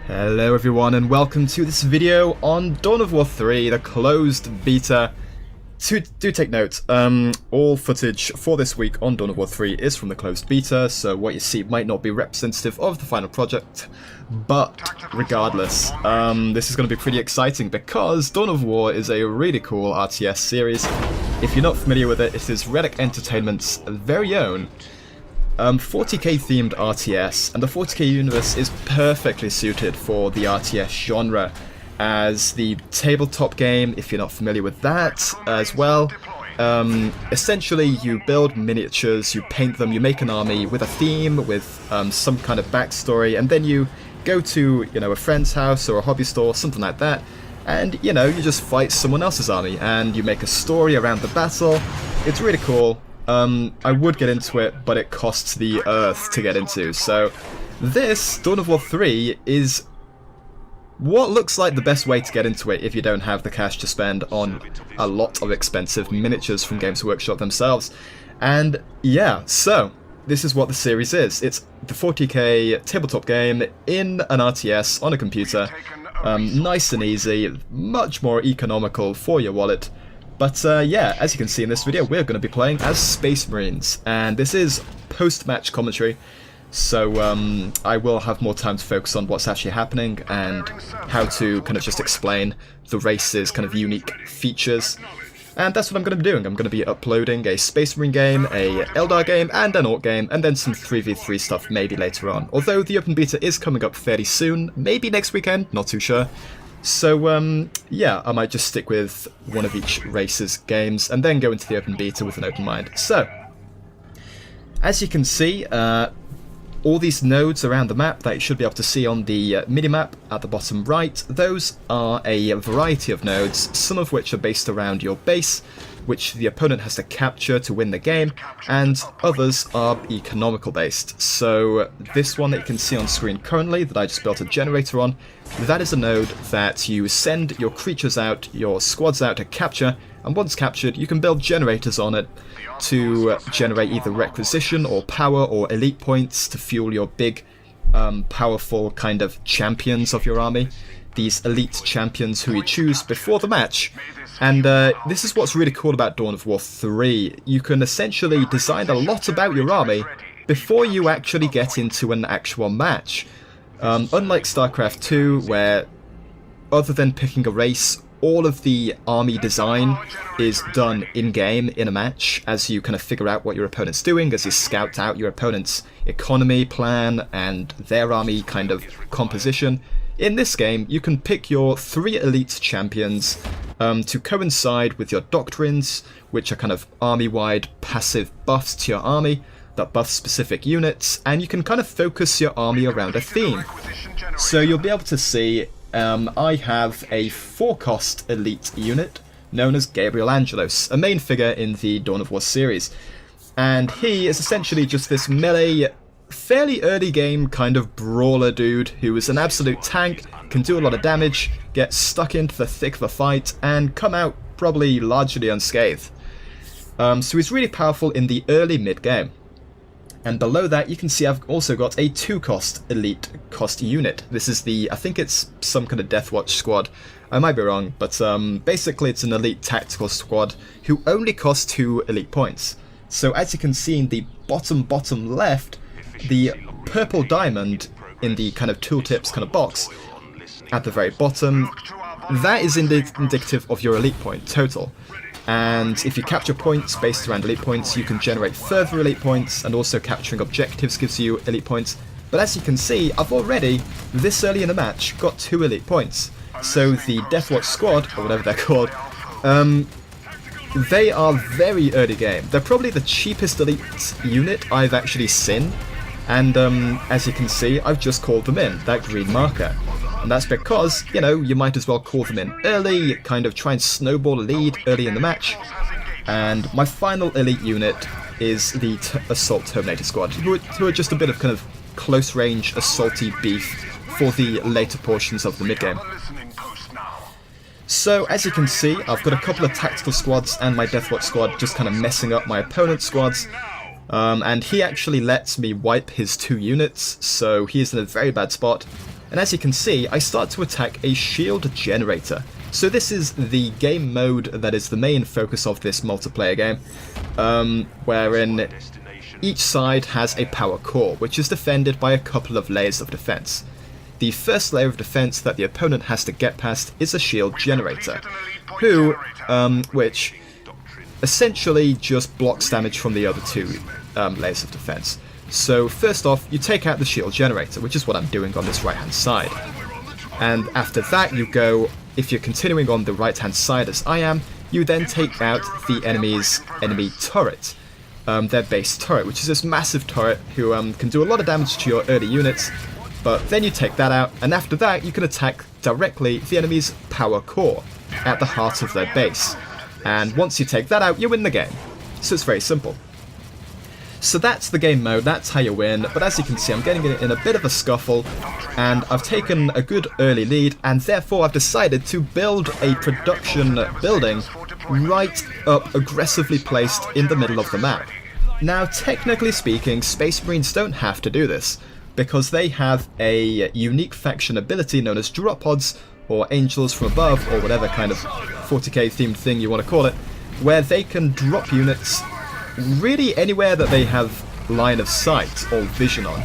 Hello everyone and welcome to this video on Dawn of War 3, the closed beta. Do take note, all footage for this week on Dawn of War 3 is from the closed beta, so what you see might not be representative of the final project, but regardless, this is going to be pretty exciting because Dawn of War is a really cool RTS series. If you're not familiar with it, it is Relic Entertainment's very own 40k themed RTS, and the 40k universe is perfectly suited for the RTS genre as the tabletop game, if you're not familiar with that as well. Essentially you build miniatures, you paint them, you make an army with a theme, with some kind of backstory, and then you go to, a friend's house or a hobby store, something like that, and you just fight someone else's army and you make a story around the battle. It's really cool. I would get into it, but it costs the earth to get into. So this, Dawn of War 3, is what looks like the best way to get into it if you don't have the cash to spend on a lot of expensive miniatures from Games Workshop themselves. And yeah, so this is what the series is. It's the 40k tabletop game in an RTS on a computer. Nice and easy, much more economical for your wallet. But yeah, as you can see in this video, we're going to be playing as Space Marines, and this is post-match commentary, so I will have more time to focus on what's actually happening and how to kind of just explain the race's kind of unique features. And that's what I'm going to be doing. I'm going to be uploading a Space Marine game, a Eldar game, and an Orc game, and then some 3v3 stuff maybe later on. Although the open beta is coming up fairly soon, maybe next weekend, not too sure. So, yeah, I might just stick with one of each race's games and then go into the open beta with an open mind. So, as you can see, all these nodes around the map that you should be able to see on the mini-map at the bottom right, those are a variety of nodes, some of which are based around your base, which the opponent has to capture to win the game, and others are economical based. So this one that you can see on screen currently, that I just built a generator on, that is a node that you send your creatures out, your squads out to capture, and once captured you can build generators on it to generate either requisition or power or elite points to fuel your big, powerful kind of champions of your army. These elite champions who you choose before the match. And this is what's really cool about Dawn of War 3. You can essentially design a lot about your army before you actually get into an actual match. Unlike StarCraft 2, where other than picking a race, all of the army design is done in-game, in a match, as you kind of figure out what your opponent's doing, as you scout out your opponent's economy plan and their army kind of composition. In this game, you can pick your 3 elite champions to coincide with your doctrines, which are kind of army-wide passive buffs to your army that buff specific units, and you can kind of focus your army around a theme. So you'll be able to see I have a 4-cost elite unit known as Gabriel Angelos, a main figure in the Dawn of War series. And he is essentially just this melee, fairly early game kind of brawler dude who is an absolute tank, can do a lot of damage, get stuck into the thick of a fight, and come out probably largely unscathed. So he's really powerful in the early mid-game. And below that you can see I've also got a 2-cost elite cost unit. This is the, I think it's some kind of Deathwatch squad. I might be wrong, but basically it's an elite tactical squad who only cost 2 elite points. So as you can see in the bottom left, the purple diamond in the kind of tooltips kind of box at the very bottom, that is indicative of your elite point total. And if you capture points based around elite points, you can generate further elite points, and also capturing objectives gives you elite points. But as you can see, I've already, this early in the match, got 2 elite points. So the Deathwatch squad, or whatever they're called, they are very early game. They're probably the cheapest elite unit I've actually seen. And as you can see, I've just called them in, that green marker. And that's because, you might as well call them in early, kind of try and snowball a lead early in the match. And my final elite unit is the Assault Terminator Squad, who are just a bit of kind of close-range, assaulty beef for the later portions of the mid-game. So, as you can see, I've got a couple of tactical squads and my Deathwatch squad just kind of messing up my opponent's squads. And he actually lets me wipe his 2 units, so he is in a very bad spot. And as you can see, I start to attack a shield generator. So this is the game mode that is the main focus of this multiplayer game, wherein each side has a power core, which is defended by a couple of layers of defense. The first layer of defense that the opponent has to get past is a shield generator, which essentially just blocks damage from the other two layers of defense. So first off, you take out the shield generator, which is what I'm doing on this right-hand side. And after that you go, if you're continuing on the right-hand side as I am, you then take out the enemy turret. Their base turret, which is this massive turret who can do a lot of damage to your early units, but then you take that out, and after that you can attack directly the enemy's power core at the heart of their base. And once you take that out, you win the game. So it's very simple. So that's the game mode, that's how you win, but as you can see I'm getting in a bit of a scuffle, and I've taken a good early lead, and therefore I've decided to build a production building right up aggressively placed in the middle of the map. Now technically speaking, Space Marines don't have to do this, because they have a unique faction ability known as Drop Pods, or Angels from Above, or whatever kind of 40k themed thing you want to call it, where they can drop units really anywhere that they have line of sight or vision on.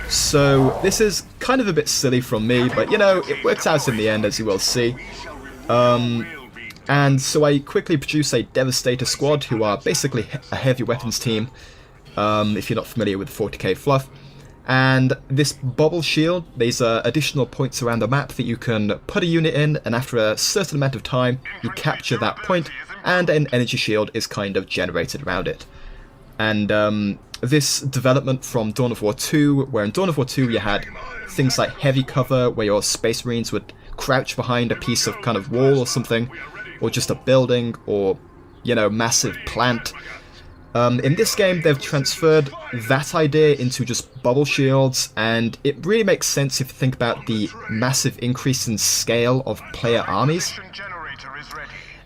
So this is kind of a bit silly from me, but you know, it works out in the end, as you will see. And so I quickly produce a Devastator squad, who are basically a heavy weapons team, if you're not familiar with 40k fluff. And this bubble shield, these are additional points around the map that you can put a unit in, and after a certain amount of time, you capture that point, and an energy shield is kind of generated around it. And this development from Dawn of War 2, where in Dawn of War 2 you had things like heavy cover, where your Space Marines would crouch behind a piece of kind of wall or something, or just a building, or, you know, massive plant. In this game, they've transferred that idea into just bubble shields, and it really makes sense if you think about the massive increase in scale of player armies.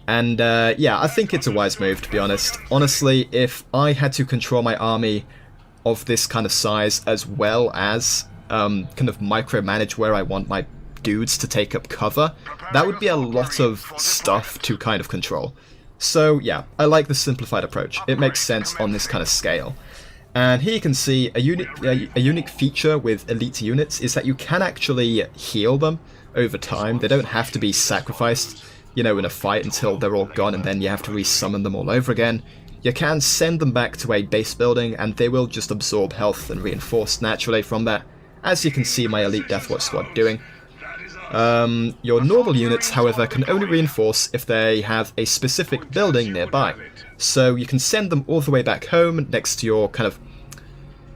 And yeah, I think it's a wise move, to be honest. Honestly, if I had to control my army of this kind of size, as well as kind of micromanage where I want my dudes to take up cover, that would be a lot of stuff to kind of control. So yeah, I like the simplified approach. It makes sense on this kind of scale. And here you can see a unique feature with elite units is that you can actually heal them over time. They don't have to be sacrificed, you know, in a fight until they're all gone and then you have to resummon them all over again. You can send them back to a base building and they will just absorb health and reinforce naturally from that, as you can see my elite Deathwatch squad doing. Your normal units, however, can only reinforce if they have a specific building nearby. So you can send them all the way back home next to your kind of,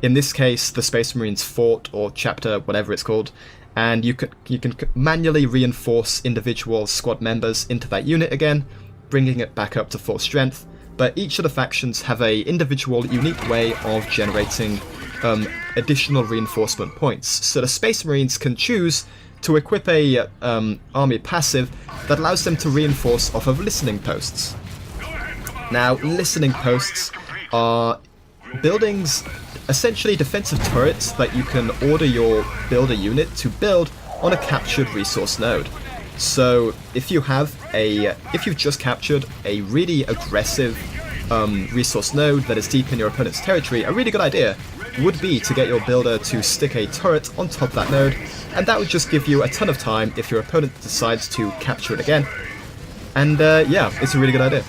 in this case, the Space Marines fort or chapter, whatever it's called, and you can manually reinforce individual squad members into that unit again, bringing it back up to full strength. But each of the factions have a individual, unique way of generating additional reinforcement points. So the Space Marines can choose to equip a army passive that allows them to reinforce off of listening posts. Now, listening posts are buildings, essentially defensive turrets that you can order your builder unit to build on a captured resource node. So if you've just captured a really aggressive resource node that is deep in your opponent's territory, a really good idea would be to get your builder to stick a turret on top of that node, and that would just give you a ton of time if your opponent decides to capture it again. And yeah, it's a really good idea.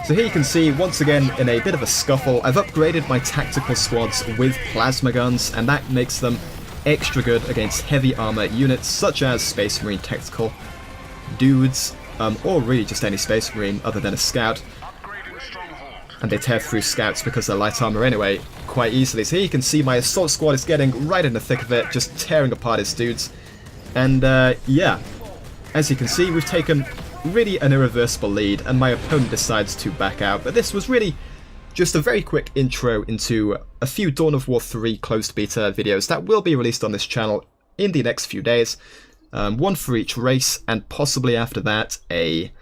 So here you can see, once again, in a bit of a scuffle, I've upgraded my tactical squads with plasma guns, and that makes them extra good against heavy armor units such as Space Marine Tactical dudes, or really just any Space Marine other than a scout. And they tear through scouts because they're light armor anyway quite easily. So here you can see my assault squad is getting right in the thick of it, just tearing apart his dudes. And yeah, as you can see, we've taken really an irreversible lead and my opponent decides to back out. But this was really just a very quick intro into a few Dawn of War 3 closed beta videos that will be released on this channel in the next few days. One for each race, and possibly after that a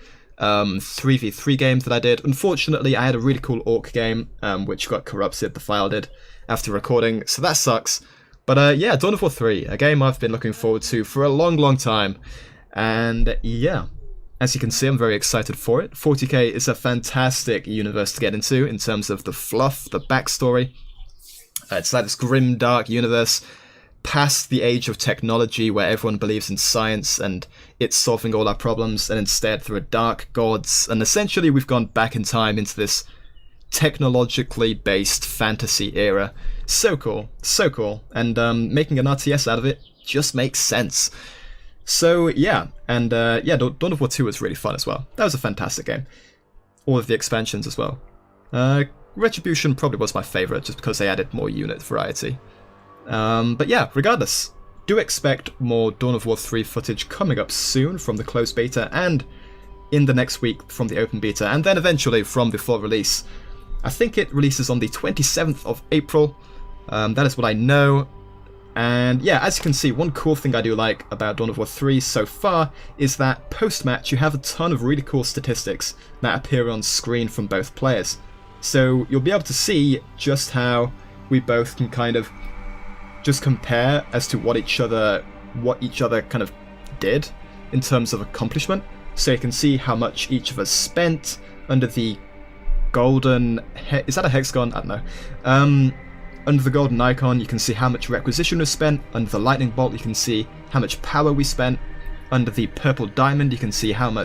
3v3 game that I did. Unfortunately, I had a really cool orc game, which got corrupted, the file did, after recording, so that sucks. But yeah, Dawn of War 3, a game I've been looking forward to for a long time. And yeah, as you can see, I'm very excited for it. 40k is a fantastic universe to get into in terms of the fluff, the backstory. It's like this grim, dark universe past the age of technology where everyone believes in science and it's solving all our problems, and instead there are dark gods, and essentially we've gone back in time into this technologically based fantasy era. So cool, and making an RTS out of it just makes sense. So yeah, and yeah, Dawn of War 2 was really fun as well. That was a fantastic game. All of the expansions as well. Retribution probably was my favourite, just because they added more unit variety. But yeah, regardless, do expect more Dawn of War 3 footage coming up soon from the closed beta, and in the next week from the open beta, and then eventually from the full release. I think it releases on the 27th of April, that is what I know. And yeah, as you can see, one cool thing I do like about Dawn of War 3 so far is that post-match you have a ton of really cool statistics that appear on screen from both players. So you'll be able to see just how we both can kind of just compare as to what each other kind of did in terms of accomplishment. So you can see how much each of us spent under the golden... is that a hexagon? I don't know. Under the golden icon, you can see how much requisition was spent. Under the lightning bolt, you can see how much power we spent. Under the purple diamond, you can see how many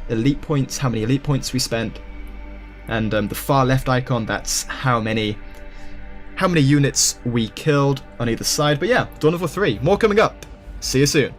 elite points we spent. And the far left icon, that's how many units we killed on either side. But yeah, Dawn of War 3, more coming up. See you soon.